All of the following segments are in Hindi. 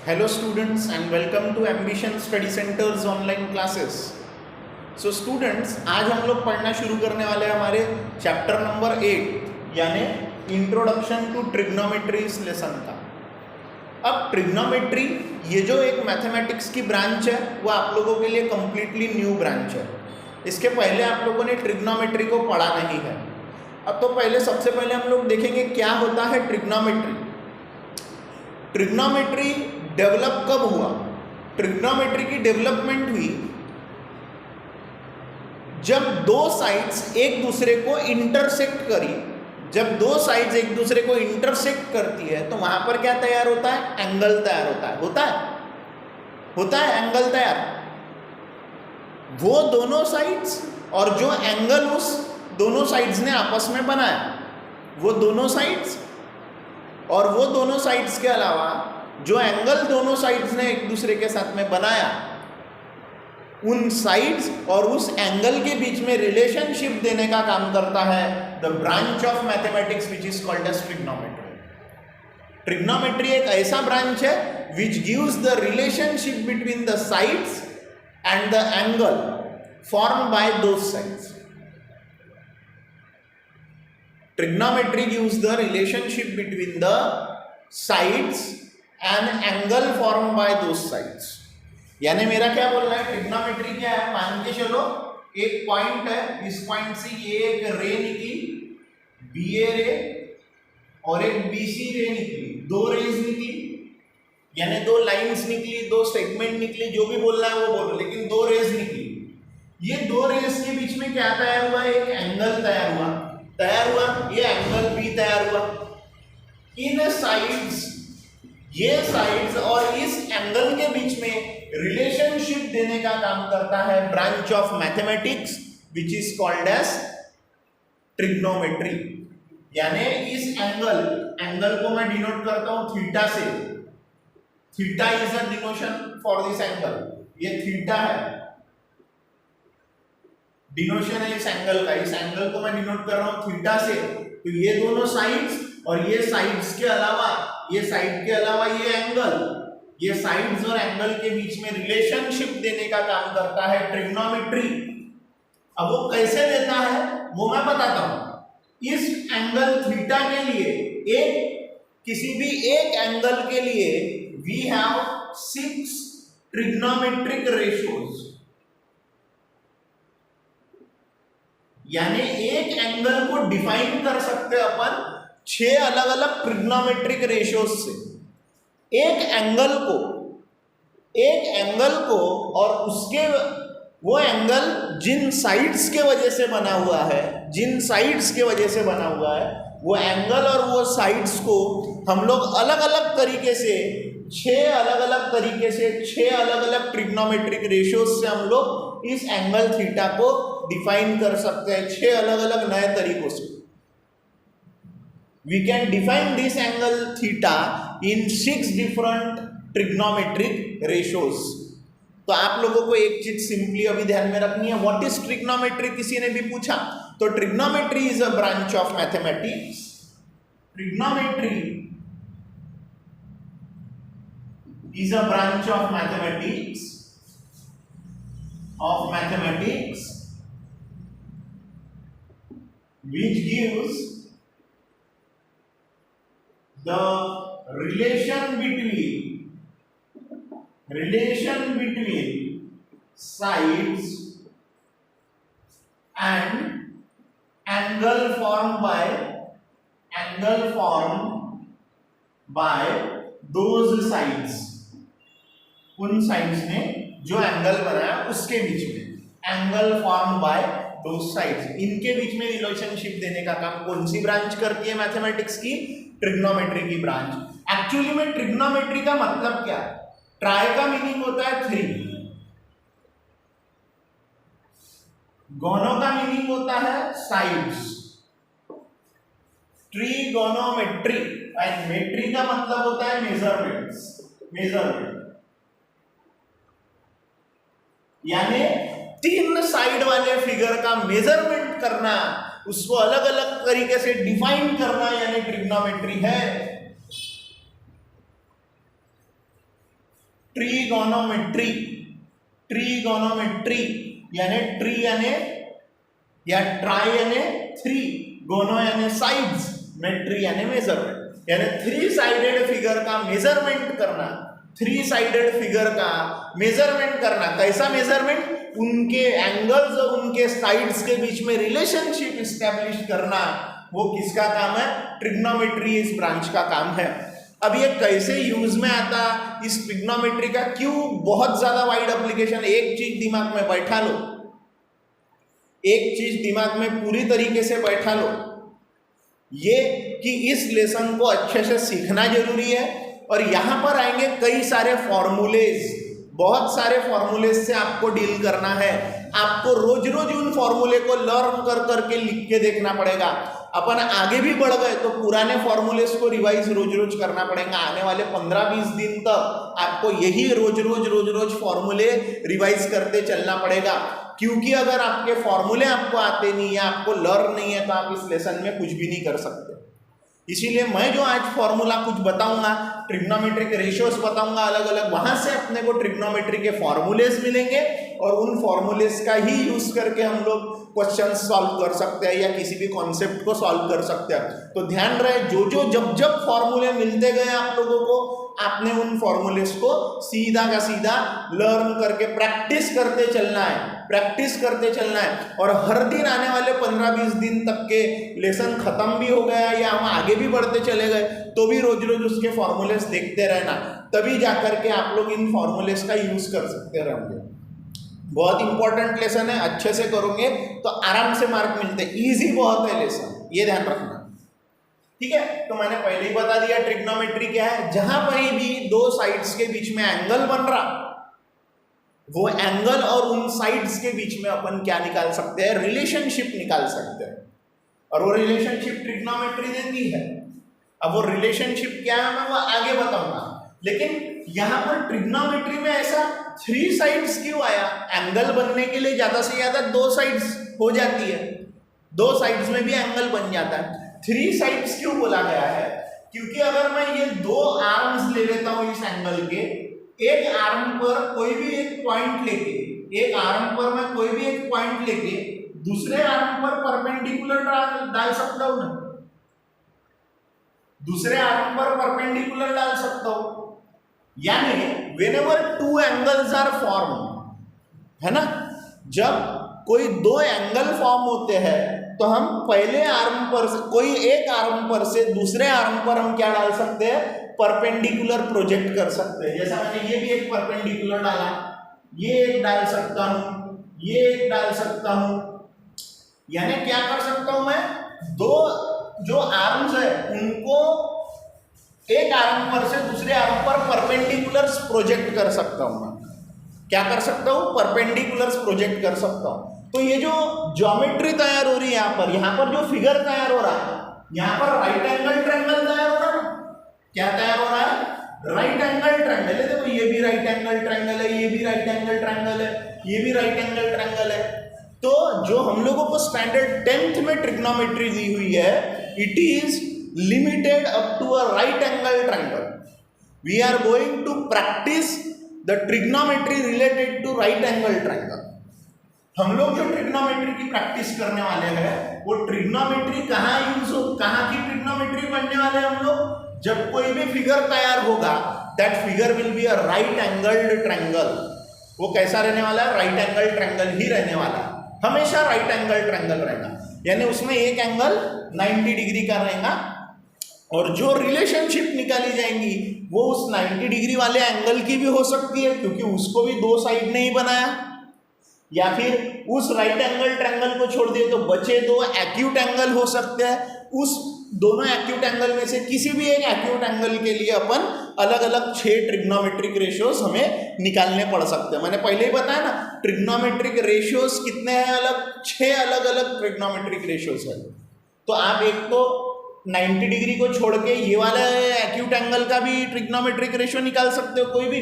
Hello students and welcome to Ambition Study Center's online classes. So students, आज हम लोग पढ़ना शुरू करने वाले हैं हमारे चैप्टर नंबर 8 यानी इंट्रोडक्शन टू ट्रिग्नोमेट्री इस लेसन का। अब ट्रिग्नोमेट्री ये जो एक मैथमेटिक्स की ब्रांच है वो आप लोगों के लिए कम्प्लीटली न्यू ब्रांच है। इसके पहले आप लोगों ने ट्रिग्नोमेट्री को पढ़ा नहीं है। अब तो सबसे पहले हम लोग देखेंगे क्या होता है ट्रिग्नोमेट्री। ट्रिग्नोमेट्री डेवलप कब हुआ? ट्रिग्नोमेट्री की डेवलपमेंट हुई जब दो साइड्स एक दूसरे को इंटरसेक्ट करी। जब दो साइड्स एक दूसरे को इंटरसेक्ट करती है तो वहां पर क्या तैयार होता है? एंगल तैयार होता है एंगल तैयार। वो दोनों साइड्स और जो एंगल उस दोनों साइड्स ने आपस में बनाया, वो दोनों साइड्स और वो दोनों साइड्स के अलावा जो एंगल दोनों साइड्स ने एक दूसरे के साथ में बनाया, उन साइड्स और उस एंगल के बीच में रिलेशनशिप देने का काम करता है the branch of mathematics which is called as trigonometry. Trigonometry एक ऐसा ब्रांच है which gives the relationship between the sides and the angle form by those sides. Trigonometry gives the relationship between the sides and angle formed by those sides। यानी मेरा क्या बोलना है, ट्रिग्नोमेट्री क्या है? मान के चलो एक पॉइंट है, इस पॉइंट से ये एक रे निकली, BA रे और एक BC रे निकली, दो रेज निकली, यानी दो लाइंस निकली, दो सेगमेंट निकली, जो भी बोलना है वो बोलो, लेकिन दो रेज निकली। ये दो रेज के बीच में क्या तैयार हुआ? एक एंगल तैयार हुआ, ये एंगल भी तैयार हुआ। इन साइड्स, ये साइड्स और इस एंगल के बीच में रिलेशनशिप देने का काम करता है branch of mathematics which is called as trigonometry. यानी इस एंगल को मैं डिनोट करता हूं थीटा से। Theta is a डिनोशन for this angle, ये थीटा है, डिनोशन है इस एंगल का। इस एंगल को मैं डिनोट कर रहा हूं थीटा से। तो ये दोनों साइड्स और ये साइड्स के अलावा, ये साइड के अलावा ये एंगल, ये साइड्स और एंगल के बीच में रिलेशनशिप देने का काम करता है ट्रिग्नोमेट्री। अब वो कैसे देता है वो मैं बताता हूं। इस एंगल थीटा के लिए किसी भी एक एंगल के लिए वी हैव 6 ट्रिग्नोमेट्रिक रेशियोज। यानी एक एंगल को डिफाइन कर सकते हैं अपन 6 अलग अलग ट्रिग्नोमेट्रिक रेशियोज से। एक एंगल को और उसके वो एंगल जिन साइड्स के वजह से बना हुआ है, वो एंगल और वो साइड्स को हम लोग अलग अलग तरीके से 6 अलग अलग ट्रिग्नोमेट्रिक रेशियोज से हम लोग इस एंगल थीटा को डिफाइन कर सकते हैं 6 अलग अलग नए तरीकों से। We can define this angle theta in 6 different trigonometric ratios. तो आप लोगों को एक चीज सिंपली अभी ध्यान में रखनी है, व्हाट इज ट्रिग्नोमेट्री किसी ने भी पूछा तो trigonometry is a branch of mathematics. Trigonometry is a branch of mathematics which gives the relation between sides and angle formed by those sides। उन साइड्स ने जो एंगल बनाया उसके बीच में एंगल फॉर्म बाय दो साइड्स, इनके बीच में रिलेशनशिप देने का काम कौन सी ब्रांच करती है मैथमेटिक्स की? ट्रिग्नोमेट्री की ब्रांच। एक्चुअली में ट्रिग्नोमेट्री का मतलब क्या? ट्राई का मीनिंग होता है 3, गोनो का मीनिंग होता है साइड्स, ट्रिगोनोमेट्री एंड मेट्री का मतलब होता है मेजरमेंट। यानी 3 साइड वाले फिगर का मेजरमेंट करना, उसको अलग अलग तरीके से डिफाइन करना, यानी ट्रिग्नोमेट्री है। ट्रीगोनोमेट्री, ट्रीगोनोमेट्री यानी ट्री यानी या ट्राई यानी थ्री, गोनो यानी साइड्स, मेट्री यानी मेजरमेंट, यानी थ्री साइडेड फिगर का मेजरमेंट करना, थ्री साइडेड फिगर का मेजरमेंट करना। कैसा मेजरमेंट? उनके एंगल्स और उनके साइड्स के बीच में रिलेशनशिप इस्टेब्लिश करना, वो किसका काम है? ट्रिग्नोमेट्री इस ब्रांच का काम है। अब ये कैसे यूज में आता, इस ट्रिग्नोमेट्री का क्यों बहुत ज्यादा वाइड एप्लीकेशन? एक चीज दिमाग में बैठा लो, एक चीज दिमाग में पूरी तरीके से बैठा लो, ये कि इस लेसन को अच्छे से सीखना जरूरी है। और यहां पर आएंगे कई सारे फॉर्मूलेज, बहुत सारे फॉर्मूलेज से आपको डील करना है। आपको रोज रोज उन फॉर्मूले को लर्न कर करके लिख के देखना पड़ेगा। अपन आगे भी बढ़ गए तो पुराने फॉर्मूलेज को रिवाइज रोज रोज करना पड़ेगा। आने वाले 15-20 दिन तक आपको यही रोज रोज फॉर्मूले रिवाइज करते चलना पड़ेगा, क्योंकि अगर आपके फॉर्मूले आपको आते नहीं या आपको लर्न नहीं है तो आप इस लेसन में कुछ भी नहीं कर सकते। इसीलिए मैं जो आज फॉर्मूला कुछ बताऊंगा, ट्रिग्नोमेट्रिक रेशियोज बताऊंगा अलग अलग, वहां से अपने को ट्रिग्नोमेट्री के फॉर्मूलेज मिलेंगे और उन फॉर्मूलेज का ही यूज करके हम लोग क्वेश्चन सॉल्व कर सकते हैं या किसी भी कॉन्सेप्ट को सॉल्व कर सकते हैं। तो ध्यान रहे, जो जब फॉर्मूले मिलते गए आप लोगों को, आपने उन फॉर्मूलेज को सीधा का सीधा लर्न करके प्रैक्टिस करते चलना है, प्रैक्टिस करते चलना है। और हर दिन आने वाले 15-20 दिन तक के लेसन खत्म भी हो गया या हम आगे भी बढ़ते चले गए तो भी रोज रोज उसके फॉर्मूलेज देखते रहना, तभी जाकर के आप लोग इन फॉर्मूलेज का यूज कर सकते रहेंगे। बहुत इंपॉर्टेंट लेसन है, अच्छे से करोगे तो आराम से मार्क मिलते हैं। ईजी बहुत है लेसन, ये ध्यान रखना, ठीक है। तो मैंने पहले ही बता दिया ट्रिग्नोमेट्री क्या है। जहां पर भी दो साइड्स के बीच में एंगल बन रहा, वो एंगल और उन साइड्स के बीच में अपन क्या निकाल सकते हैं? रिलेशनशिप निकाल सकते हैं, और वो रिलेशनशिप ट्रिग्नोमेट्री देती है। अब वो रिलेशनशिप क्या है मैं वो आगे बताऊंगा, लेकिन यहां पर ट्रिग्नोमेट्री में ऐसा थ्री साइड्स क्यों आया? एंगल बनने के लिए ज्यादा से ज्यादा दो साइड्स हो जाती है, दो साइड्स में भी एंगल बन जाता है। थ्री साइड्स क्यों बोला गया है? क्योंकि अगर मैं ये दो आर्म्स ले लेता हूं इस एंगल के, एक आर्म पर कोई भी एक पॉइंट लेके, एक आर्म पर मैं कोई भी एक पॉइंट लेके दूसरे आर्म पर परपेंडिकुलर डाल सकता हूं ना, दूसरे आर्म पर परपेंडिकुलर डाल सकता हूं। यानी whenever two angles are form, है ना, जब कोई दो एंगल फॉर्म होते हैं तो हम पहले आर्म पर से, कोई एक आर्म पर से दूसरे आर्म पर हम क्या डाल सकते हैं? परपेंडिकुलर प्रोजेक्ट कर सकते हैं। जैसा मैंने ये भी एक परपेंडिकुलर डाला, ये एक डाल सकता हूं, ये एक डाल सकता हूं। यानी क्या कर सकता हूं मैं? दो जो आर्म्स है उनको एक आर्म पर से दूसरे आर्म पर परपेंडिकुलर प्रोजेक्ट कर सकता हूं। मैं क्या कर सकता हूं? परपेंडिकुलर प्रोजेक्ट कर सकता हूं। तो ये जो ज्योमेट्री तैयार हो रही है यहाँ पर जो फिगर तैयार हो रहा है, यहाँ पर राइट एंगल ट्रायंगल तैयार हो रहा है। क्या तैयार हो रहा है? राइट एंगल ट्रायंगल है। देखो ये भी राइट एंगल ट्रायंगल है, ये भी राइट एंगल ट्रायंगल है, ये भी राइट एंगल ट्रायंगल है। तो जो हम लोगों को स्टैंडर्ड 10th में ट्रिग्नोमेट्री दी हुई है, it is limited up to a right angle triangle. We are going to practice the trigonometry related to right angle triangle. हम लोग जो ट्रिग्नोमेट्री की प्रैक्टिस करने वाले हैं, वो ट्रिग्नोमेट्री कहाँ यूज हो, कहाँ की ट्रिग्नोमेट्री बनने वाले हैं हम लोग? जब कोई भी फिगर तैयार होगा, that figure will be a right angled triangle. वो कैसा रहने वाला है? राइट एंगल ट्रायंगल ही रहने वाला है, हमेशा राइट एंगल ट्रायंगल रहेगा। यानी उसमें एक एंगल 90 डिग्री का रहेगा, और जो रिलेशनशिप निकाली जाएंगी वो उस 90 डिग्री वाले एंगल की भी हो सकती है, क्योंकि उसको भी दो साइड ने ही बनाया, या फिर उस राइट एंगल ट्रायंगल को छोड़ दिए तो बचे दो एक्यूट एंगल हो सकते हैं। उस दोनों एक्यूट एंगल में से किसी भी एक एक्यूट एंगल के लिए अपन अलग अलग 6 ट्रिग्नोमेट्रिक रेशियोज हमें निकालने पड़ सकते हैं। मैंने पहले ही बताया ना, ट्रिग्नोमेट्रिक रेशियोज कितने हैं? अलग 6 अलग अलग ट्रिग्नोमेट्रिक रेशियोज है। तो आप एक तो 90 डिग्री को छोड़ के ये वाला एक्यूट एंगल का भी ट्रिग्नोमेट्रिक रेशियो निकाल सकते हो कोई भी,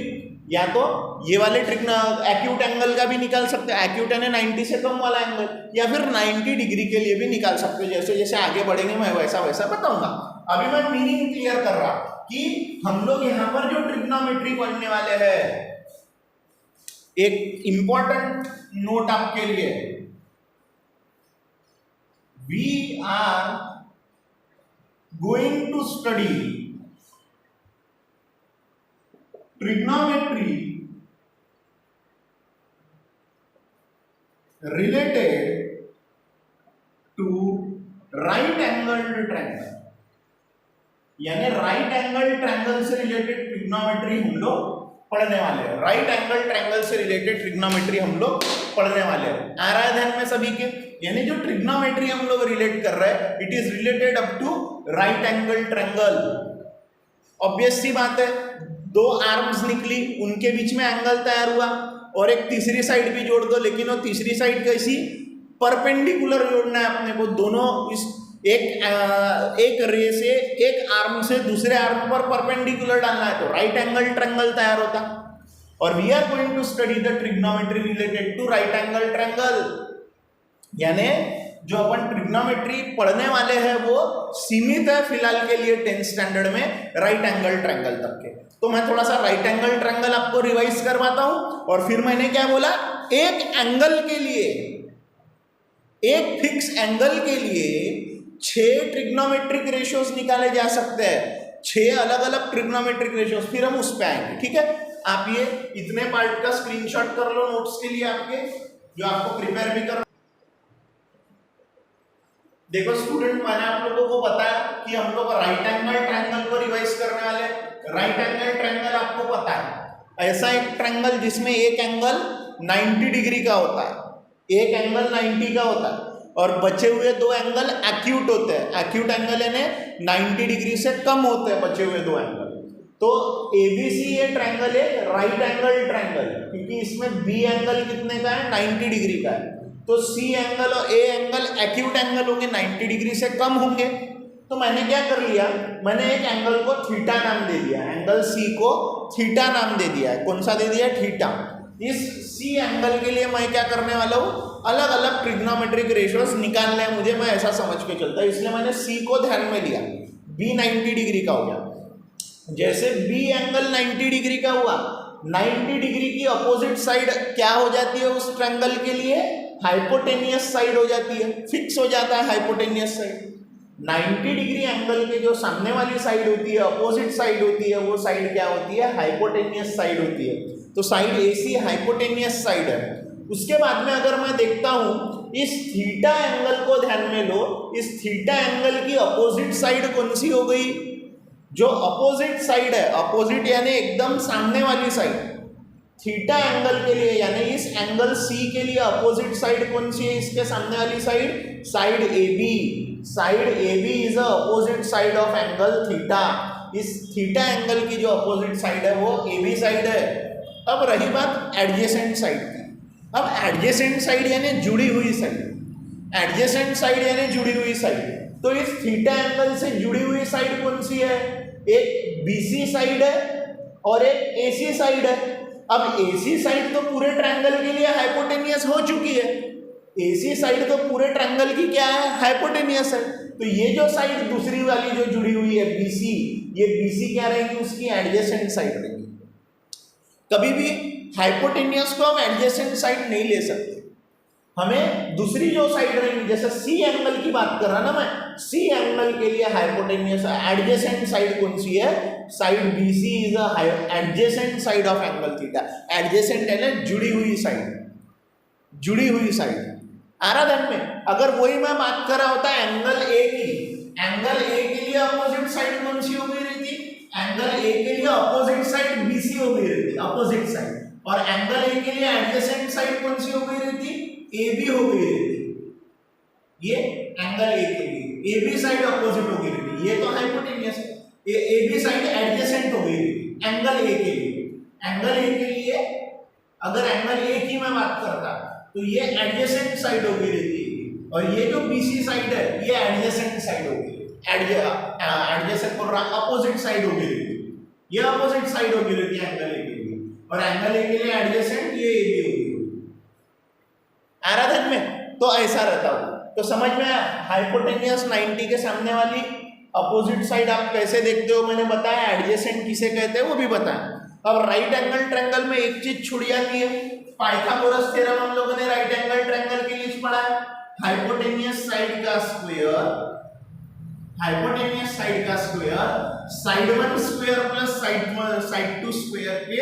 या तो ये वाले एक्यूट एंगल का भी निकाल सकते हो, एक्यूट यानी 90 से कम वाला एंगल, या फिर 90 डिग्री के लिए भी निकाल सकते हो। जैसे जैसे आगे बढ़ेंगे मैं वैसा वैसा बताऊंगा। अभी मैं मीनिंग क्लियर कर रहा हूं। कि हम लोग यहां पर जो ट्रिग्नोमेट्री पढ़ने वाले हैं, एक इंपॉर्टेंट नोट आपके लिए, we are going to study trigonometry related to right angled triangle, यानी राइट एंगल ट्रायंगल से रिलेटेड ट्रिग्नोमेट्री हम लोग पढ़ने वाले हैं। राइट एंगल ट्रायंगल से रिलेटेड ट्रिग्नोमेट्री हम लोग पढ़ने वाले हैं। आ रहा है ध्यान में सभी के? यानी जो ट्रिग्नोमेट्री हम लोग रिलेट कर रहे हैं, it is related up to right angle triangle. Obvious सी बात है, दो आर्म्स निकली, उनके बीच में एंगल तैयार हुआ, और एक तीसरी साइड भी जोड़ दो, लेकिन वो तीसरी साइड कैसी? परपेंडिकुलर जोड़ना है अपने को। दोनों इस एक रे से, एक आर्म से दूसरे आर्म पर परपेंडिकुलर डालना है, तो राइट एंगल ट्रायंगल तैयार होता। और we are going to study the trigonometry related to right angle triangle. यानी जो अपन ट्रिग्नोमेट्री पढ़ने वाले हैं वो सीमित है फिलहाल के लिए 10th स्टैंडर्ड में राइट एंगल ट्रायंगल तक के। तो मैं थोड़ा सा राइट एंगल ट्रायंगल आपको रिवाइज करवाता हूं, और फिर मैंने क्या बोला, एक एंगल के लिए, एक फिक्स एंगल के लिए 6 ट्रिग्नोमेट्रिक रेशियोज निकाले जा सकते हैं, 6 अलग अलग ट्रिग्नोमेट्रिक रेशियोज। फिर हम उस पे आएंगे, ठीक है? आप ये इतने पार्ट का स्क्रीनशॉट कर लो नोट्स के लिए आपके, जो आपको प्रिपेयर भी कर। देखो स्टूडेंट, मैंने आप लोगों को बताया कि हम लोग राइट एंगल ट्रायंगल को रिवाइज करने वाले। राइट एंगल ट्रायंगल आपको पता है, ऐसा एक ट्रायंगल जिसमें एक एंगल 90 डिग्री का होता है, एक एंगल 90 का होता है, और बचे हुए दो एंगल एक्यूट होते हैं। एक्यूट एंगल यानी 90 डिग्री से कम होते हैं बचे हुए दो एंगल। तो एबीसी ये ट्रायंगल है राइट एंगल ट्रायंगल, क्योंकि इसमें बी एंगल कितने का है? 90 डिग्री का है। तो सी एंगल और ए एंगल एक्यूट एंगल होंगे, 90 डिग्री से कम होंगे। तो मैंने क्या कर लिया, मैंने एक एंगल को थीटा नाम दे दिया, एंगल सी को थीटा नाम दे दिया है। कौन सा दे दिया? थीटा। इस सी एंगल के लिए मैं क्या करने वाला हूँ, अलग अलग ट्रिग्नोमेट्रिक रेशियोज निकालने हैं मुझे, मैं ऐसा समझ के चलता है, इसलिए मैंने सी को ध्यान में लिया। बी 90 डिग्री का हो गया। जैसे बी एंगल 90 डिग्री का हुआ, 90 डिग्री की अपोजिट साइड क्या हो जाती है उस ट्रायंगल के लिए? हाइपोटेनियस साइड हो जाती है, फिक्स हो जाता है हाइपोटेनियस साइड। 90 डिग्री एंगल के जो सामने वाली साइड होती है, अपोजिट साइड होती है, वो साइड क्या होती है? हाइपोटेनियस साइड होती है। तो साइड एसी हाइपोटेनियस साइड है। उसके बाद में अगर मैं देखता हूं, इस थीटा एंगल को ध्यान में लो, इस थीटा एंगल की अपोजिट साइड कौन सी हो गई? जो अपोजिट साइड है, अपोजिट यानी एकदम सामने वाली साइड, थीटा एंगल के लिए यानी इस एंगल सी के लिए अपोजिट साइड कौन सी है? इसके सामने वाली side, side A B. Side A B is a opposite side of angle theta. इस थीटा एंगल की जो अपोजिट साइड है वो ए बी साइड है। अब रही बात एडजेसेंट साइड की। अब एडजेसेंट साइड यानी जुड़ी हुई साइड, एडजेसेंट साइड यानी जुड़ी हुई साइड। तो इस थीटा एंगल से जुड़ी हुई साइड कौन सी है? एक बीसी साइड है और एक एसी साइड है। अब एसी साइड तो पूरे ट्रायंगल के लिए हाइपोटेनियस हो चुकी है, एसी साइड तो पूरे ट्रायंगल की क्या है? हाइपोटेनियस है। तो ये जो साइड दूसरी वाली जो जुड़ी हुई है बीसी, ये बीसी क्या रहेगी? उसकी एडजेसेंट साइड रहेगी। कभी भी हाइपोटेनियस को हम एडजेसेंट साइड नहीं ले सकते, हमें दूसरी जो साइड रहेगी, जैसे सी एंगल की बात कर रहा ना मैं, सी एंगल के लिए हाइपोटेनियस एडजेसेंट साइड कौन सी है? Side BC is a adjacent side of angle theta. Adjacent है ना, जुड़ी हुई साइड, जुड़ी हुई साइड। आ रहा ध्यान में? अगर वही मैं बात कर रहा होता एंगल ए की, एंगल ए के लिए अपोजिट साइड कौन सी हो गई रहती? एंगल ए के लिए अपोजिट साइड बीसी हो गई रहती, अपोजिट साइड। और एंगल ए के लिए एडजेसेंट साइड कौन सी हो गई रहती? ए बी हो गई रहती। ये एंगल ए के लिए ए बी साइड अपोजिट हो गई रहती, ये तो हाइपोटेनियस है। ए बी साइड एडजेसेंट हो गई रहती एंगल ए के लिए। एंगल ए के लिए अगर एंगल ए की मैं बात करता तो ये एडजेसेंट साइड हो गई रहती, और ये जो बीसी साइड है ये एडजेसेंट साइड हो गई, एडजेसेंट बोल रहा, अपोजिट साइड हो गई रहती, ये अपोजिट साइड हो गई रहती है एंगल ए के लिए। और एंगल ए के लिए एडजेसेंट ये ए बी हो गई। आराधन में तो ऐसा रहता हो, तो समझ में आया? हाइपोटेनियस 90 के सामने वाली अपोजिट साइड आप कैसे देखते हो मैंने बताया, एडजेसेंट किसे कहते हैं वो भी बताया। अब राइट एंगल ट्रायंगल में एक चीज छुड़ जाती है, पाइथागोरस थ्योरम हम लोगों ने राइट एंगल ट्रायंगल के लिए पढ़ा है, हाइपोटेनियस साइड का स्क्वायर, हाइपोटेनियस साइड का square side one square plus side two square के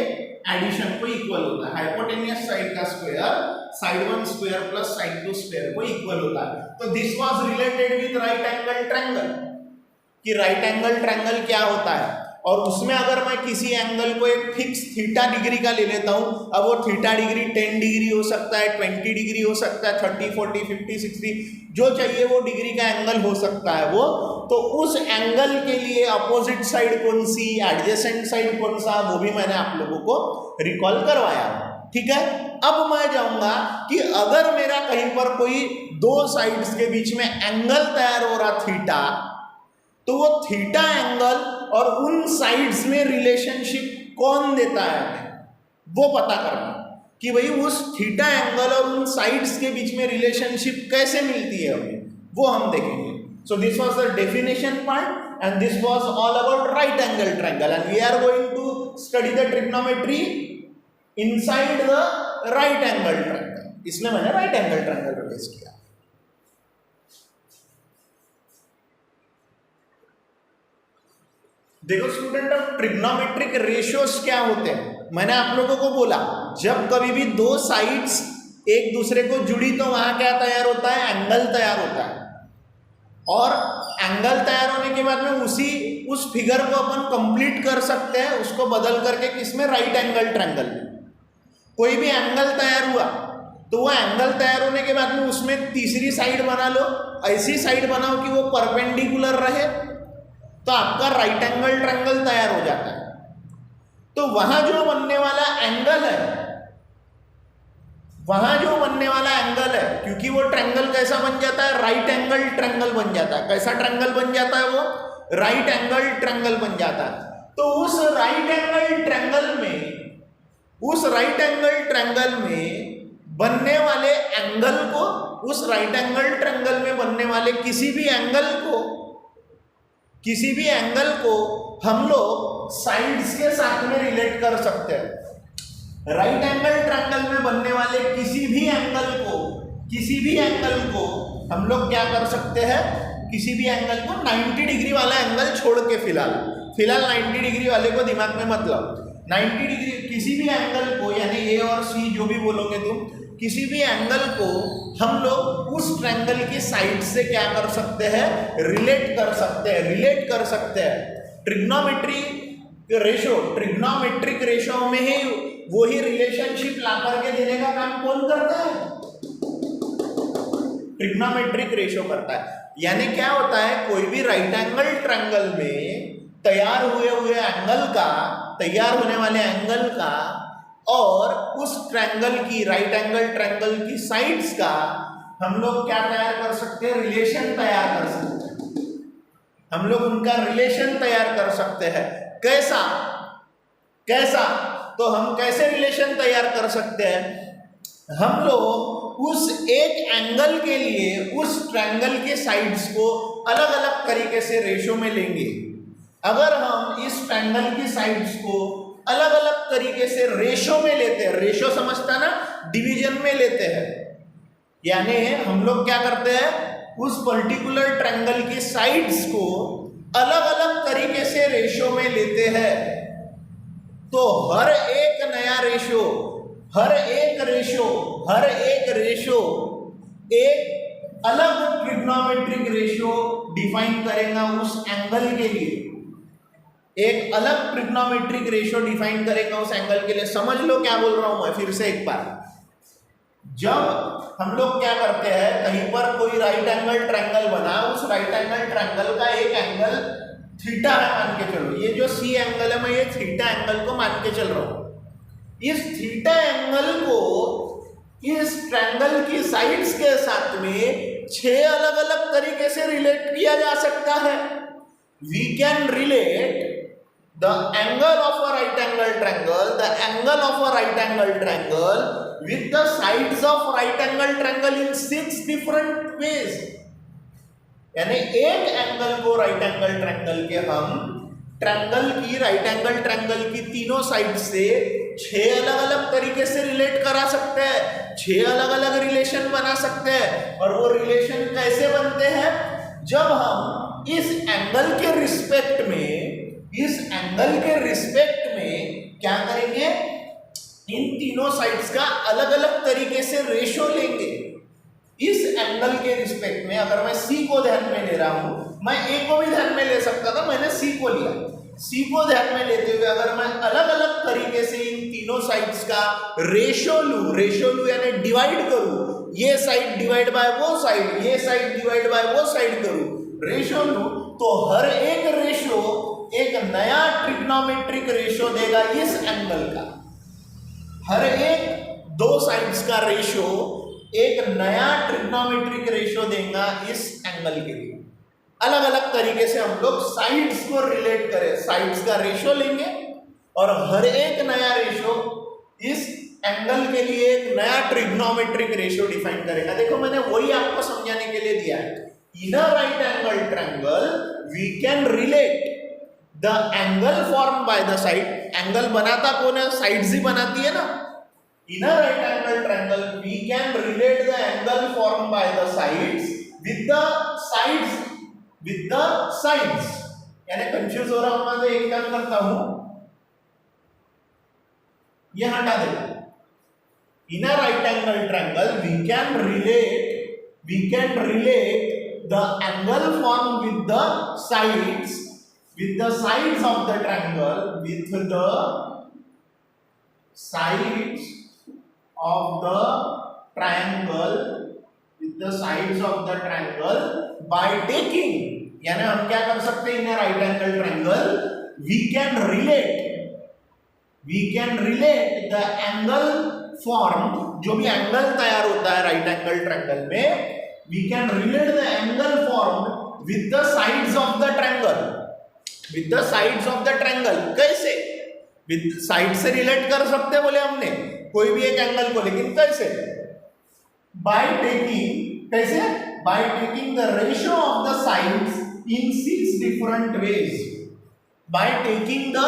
एडिशन को इक्वल होता है। हाइपोटेनियस साइड का square side one square plus side two square को इक्वल होता है। तो this was related with right angle triangle, कि राइट एंगल ट्रायंगल क्या होता है, और उसमें अगर मैं किसी एंगल को एक फिक्स थीटा डिग्री का ले लेता हूं, अब वो थीटा डिग्री 10 डिग्री हो सकता है, 20 डिग्री हो सकता है, 30, 40, 50, 60 जो चाहिए वो डिग्री का एंगल हो सकता है वो, तो उस एंगल के लिए अपोजिट साइड कौन सी, एडजेसेंट साइड कौन सा, वो भी मैंने आप लोगों को रिकॉल करवाया। ठीक है, अब मैं जाऊंगा कि अगर मेरा कहीं पर कोई दो साइड्स के बीच में एंगल तैयार हो रहा थीटा, तो वो थीटा एंगल और उन साइड्स में रिलेशनशिप कौन देता है हमें, वो पता करना कि भाई उस थीटा एंगल और उन साइड्स के बीच में रिलेशनशिप कैसे मिलती है हमें, वो हम देखेंगे। So this was the definition part and this was all about right angle triangle and we are going to study the trigonometry inside the right angle triangle, इसलिए मैंने राइट एंगल ट्रायंगल रिलीज किया। देखो स्टूडेंट, अब ट्रिग्नोमेट्रिक रेशियोज क्या होते हैं, मैंने आप लोगों को बोला जब कभी भी दो साइड्स एक दूसरे को जुड़ी तो वहां क्या तैयार होता है, एंगल तैयार होता है, और एंगल तैयार होने के बाद में उस फिगर को अपन कंप्लीट कर सकते हैं, उसको बदल करके किसमें, राइट एंगल ट्रायंगल में। कोई भी एंगल तैयार हुआ तो वो एंगल तैयार होने के बाद में उसमें तीसरी साइड बना लो, ऐसी साइड बनाओ कि वो परपेंडिकुलर रहे, तो आपका राइट एंगल ट्रायंगल तैयार हो जाता है। तो वहां जो बनने वाला एंगल है, क्योंकि वो ट्रायंगल कैसा बन जाता है, राइट एंगल ट्रायंगल बन जाता है। कैसा ट्रायंगल बन जाता है वो, राइट एंगल ट्रायंगल बन जाता है। तो उस राइट एंगल ट्रायंगल में बनने वाले एंगल को, उस राइट एंगल ट्रायंगल में बनने वाले किसी भी एंगल को हम लोग साइड्स के साथ में रिलेट कर सकते हैं। राइट एंगल ट्रायंगल में बनने वाले किसी भी एंगल को हम लोग क्या कर सकते हैं, किसी भी एंगल को 90 डिग्री वाला एंगल छोड़ के, फिलहाल 90 डिग्री वाले को दिमाग में मत लाओ, 90 डिग्री किसी भी एंगल को, यानी ए और सी जो भी बोलोगे तुम, किसी भी एंगल को हम लोग उस ट्रायंगल की साइड से क्या कर सकते हैं, रिलेट कर सकते हैं। ट्रिग्नोमेट्रिक रेशो में ही वही रिलेशनशिप ला करके देने का काम कौन करता है, ट्रिग्नोमेट्रिक रेशो करता है। यानी क्या होता है, कोई भी राइट एंगल ट्रायंगल में तैयार होने वाले एंगल का और उस ट्रायंगल की, राइट एंगल ट्रायंगल की साइड्स का हम लोग क्या तैयार कर सकते हैं, रिलेशन तैयार कर सकते हैं। हम लोग उनका रिलेशन तैयार कर सकते हैं। कैसा, तो हम कैसे रिलेशन तैयार कर सकते हैं, हम लोग उस एक एंगल के लिए उस ट्रायंगल के साइड्स को अलग अलग तरीके से रेशो में लेंगे। अगर हम इस ट्रायंगल की साइड्स को अलग अलग तरीके से रेशो में लेते हैं, रेशो समझता ना, डिवीजन में लेते हैं, यानी हम लोग क्या करते हैं, उस पर्टिकुलर ट्रायंगल की साइड्स को अलग अलग तरीके से रेशो में लेते हैं, तो हर एक रेशो एक अलग ट्रिग्नोमेट्रिक रेशो डिफाइन करेगा उस एंगल के लिए, एक अलग ट्रिग्नोमेट्रिक रेशो डिफाइन करेगा उस एंगल के लिए। समझ लो क्या बोल रहा हूं मैं फिर से एक बार। जब हम लोग क्या करते हैं, कहीं पर कोई राइट एंगल ट्रायंगल बना, उस राइट एंगल ट्रायंगल का एक एंगल थीटा है मान के चलो, ये जो सी एंगल है मैं ये थीटा एंगल को मान के चल रहा हूं। इस थीटा एंगल को इस ट्रायंगल की साइड्स के साथ में 6 अलग अलग तरीके से रिलेट किया जा सकता है। We can relate the angle of a right angle triangle with the sides of right angle triangle in 6 different ways. यानी एक एंगल को राइट एंगल ट्रायंगल के हम ट्रायंगल की राइट एंगल ट्रायंगल की तीनों साइड से 6 अलग अलग तरीके से रिलेट करा सकते हैं, 6 अलग अलग रिलेशन बना सकते हैं। और वो रिलेशन कैसे बनते हैं? जब हम इस एंगल के रिस्पेक्ट में क्या करेंगे, इन तीनों साइड्स का अलग अलग तरीके से रेशो लेंगे। इस एंगल के रिस्पेक्ट में अगर मैं सी को ध्यान में ले रहा हूं, मैं ए को भी ध्यान में ले सकता था, मैंने सी को लिया। सी को ध्यान में लेते हुए अगर मैं अलग अलग तरीके से इन तीनों साइड्स का रेशो लूं यानी डिवाइड करूं, ये साइड डिवाइड बाय वो साइड, ये साइड डिवाइड बाय वो साइड करूं, रेशो लूं, तो हर एक रेशो एक नया ट्रिग्नोमेट्रिक रेशो देगा इस एंगल का। हर एक दो साइड्स का रेशो एक नया ट्रिग्नोमेट्रिक रेशो देगा इस एंगल के लिए। अलग अलग तरीके से हम लोग साइड्स को रिलेट करें, साइड्स का रेशो लेंगे और हर एक नया रेशो इस एंगल के लिए एक नया ट्रिग्नोमेट्रिक रेशो डिफाइन करेगा। देखो मैंने वही आपको समझाने के लिए दिया है। In a right angle triangle we can relate the angle form by the side. Angle बनाता कौन है? साइड्स ही बनाती है ना। In a right angle triangle we can relate the angle form by the sides with the sides. यानी कंफ्यूज हो रहा हूं मैं तो एक काम करता हूं, ये हटा देगा। In a right angle triangle we can relate the angle form with the sides of the triangle with the sides of the triangle by taking, यानी हम क्या कर सकते हैं? In right angle triangle we can relate the angle form, जो भी एंगल तैयार होता है राइट एंगल ट्रायंगल में, we can relate the angle form with the sides of the triangle. With the sides of the triangle कैसे? विद साइड से रिलेट कर सकते हैं बोले हमने कोई भी एक एंगल को, लेकिन कैसे? बाय टेकिंग, कैसे? By taking the ratio of the sides in 6 different ways. By taking the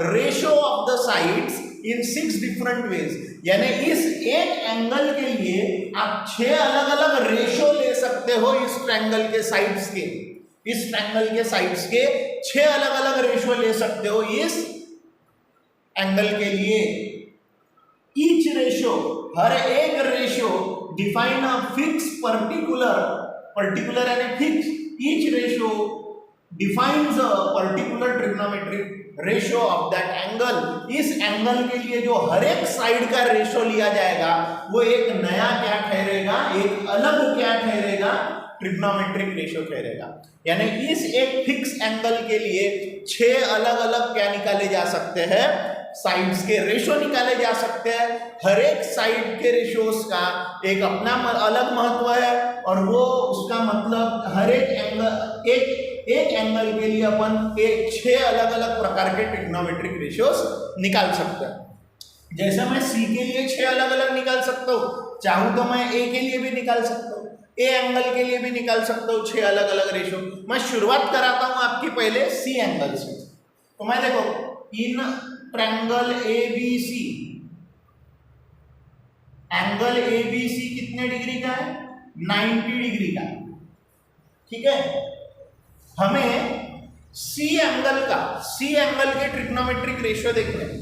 ratio of the sides in 6 different ways, यानी इस एक एंगल के लिए आप 6 अलग अलग रेशियो ले सकते हो। इस ट्रायंगल के साइड्स के, इस ट्रायंगल के साइड्स के 6 अलग अलग रेशियो ले सकते हो इस एंगल के लिए। ईच रेशियो, हर एक ratio define a fix particular यानी fix, each ratio defines a particular trigonometric ratio of that angle. इस एंगल के लिए जो हर एक साइड का रेशियो लिया जाएगा वो एक नया क्या ठहरेगा? एक अलग क्या ठहरेगा? ट्रिग्नोमेट्रिक रेशियो ठहरेगा। यानी इस एक फिक्स एंगल के लिए 6 अलग अलग क्या निकाले जा सकते हैं? साइड्स के रेशियो निकाले जा सकते हैं। हर एक साइड के रेशियोज का एक अपना अलग महत्व है और वो उसका मतलब हर एक एंगल के लिए अपन 6 अलग अलग प्रकार के ट्रिग्नोमेट्रिक रेशियोज निकाल सकते हैं। जैसे मैं सी के लिए 6 अलग अलग निकाल सकता हूँ, चाहूँ तो मैं ए के लिए भी निकाल सकता हूँ, ए एंगल के लिए भी निकाल सकता हूँ 6 अलग अलग रेशियो। मैं शुरुआत कराता हूँ आपकी पहले सी एंगल से। तो मैं देखो इन ट्रायंगल एबीसी, एंगल एबीसी कितने डिग्री का है? 90 डिग्री का। ठीक है, हमें सी एंगल के ट्रिग्नोमेट्रिक रेशियो देखते हैं।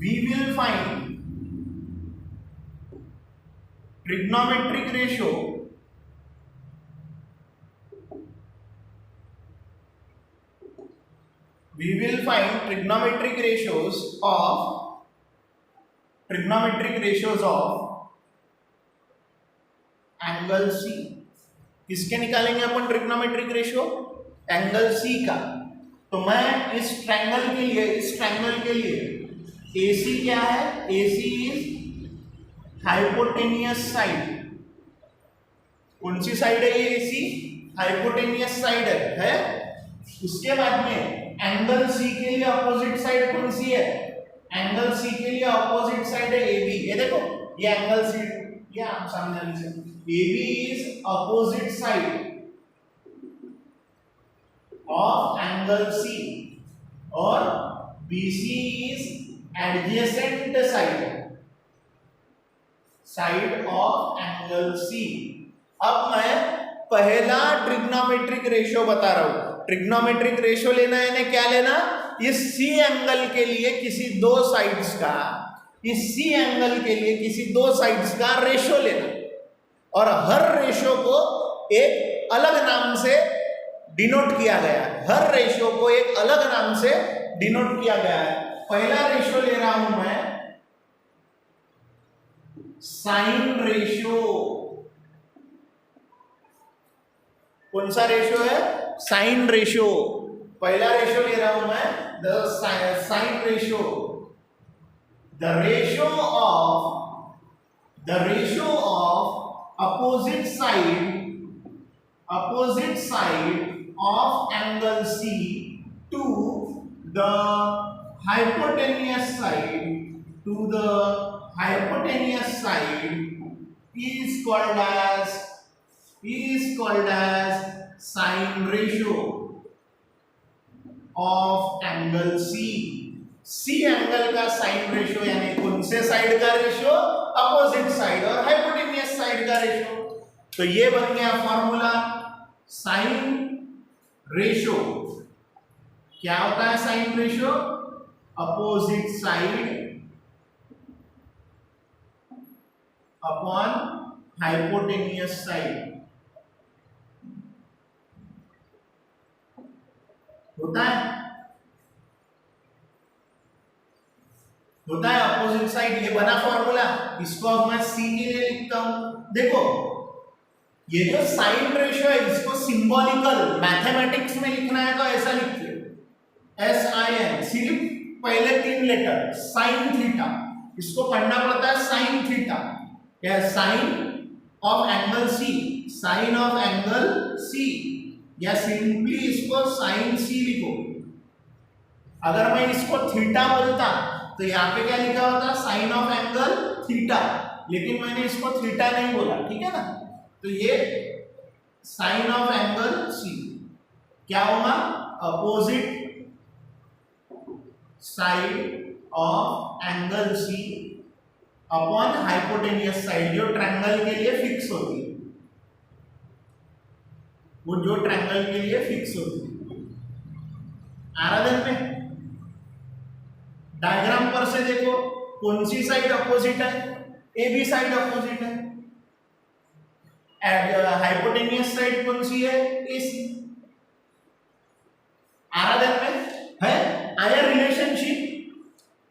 We will find trigonometric ratio of angle C. किसके निकालेंगे अपन ट्रिग्नोमेट्रिक रेशियो? एंगल सी का। तो मैं इस ट्रायंगल के लिए AC क्या है? AC is hypotenuse side. कौन सी साइड है ये? AC हाइपोटेनियस साइड है। उसके बाद में एंगल सी के लिए अपोजिट साइड कौन सी है? एंगल सी के लिए अपोजिट साइड है AB। ये देखो ये एंगल सी, ये आप सामने लिख सकते, AB is opposite side of angle C और BC is adjacent side of angle C। अब मैं पहला ट्रिग्नोमेट्रिक रेशियो बता रहा हूं। ट्रिग्नोमेट्रिक रेशियो लेना है ना, क्या लेना, इस C एंगल के लिए किसी दो साइड्स का, इस C एंगल के लिए किसी दो साइड्स का रेशियो लेना, और हर रेशियो को एक अलग नाम से डिनोट किया गया है। हर रेशियो को एक अलग नाम से डिनोट किया गया है। पहला रेशियो ले रहा हूं मैं साइन रेशियो। कौन सा रेशियो है, साइन रेशियो। पहला रेशियो ले रहा हूं मैं the sine ratio, the ratio of opposite side of angle C to the hypotenuse side is called as sine ratio of angle C angle का साइन रेशियो, यानी कौन से साइड का रेशियो, अपोजिट साइड और हाइपोटेन्यूस साइड का रेशियो। तो ये बन गया फॉर्मूला साइन रेशियो। क्या होता है sine ratio, opposite side upon hypotenuse side होता है अपोजिट साइड। ये बना फॉर्मूला, इसको अब मैं C के लिए लिखता हूं। देखो ये जो साइन रेशियो है इसको सिंबॉलिकल मैथमेटिक्स में लिखना है तो ऐसा लिखिए SIN, सिर्फ पहले 3 लेटर साइन थीटा, इसको पढ़ना पड़ता है साइन थीटा, या sine of angle C, sine of angle C, या सिंपली इसको साइन C लिखो। अगर मैं इसको थीटा बोलता तो यहाँ पे क्या लिखा होता, साइन ऑफ एंगल थीटा, लेकिन मैंने इसको थीटा नहीं बोला, ठीक है ना। तो ये साइन ऑफ एंगल C क्या होगा, opposite side of angle C upon hypotenuse side, जो ट्रायंगल के लिए फिक्स होती है, वो जो ट्रायंगल के लिए फिक्स होती है। आराधन में डायग्राम पर से देखो कौन सी साइड अपोजिट है, AB साइड अपोजिट है, हाइपोटेन्यूस साइड कौन सी है, AC। आराधन में है, आया रिलेशनशिप,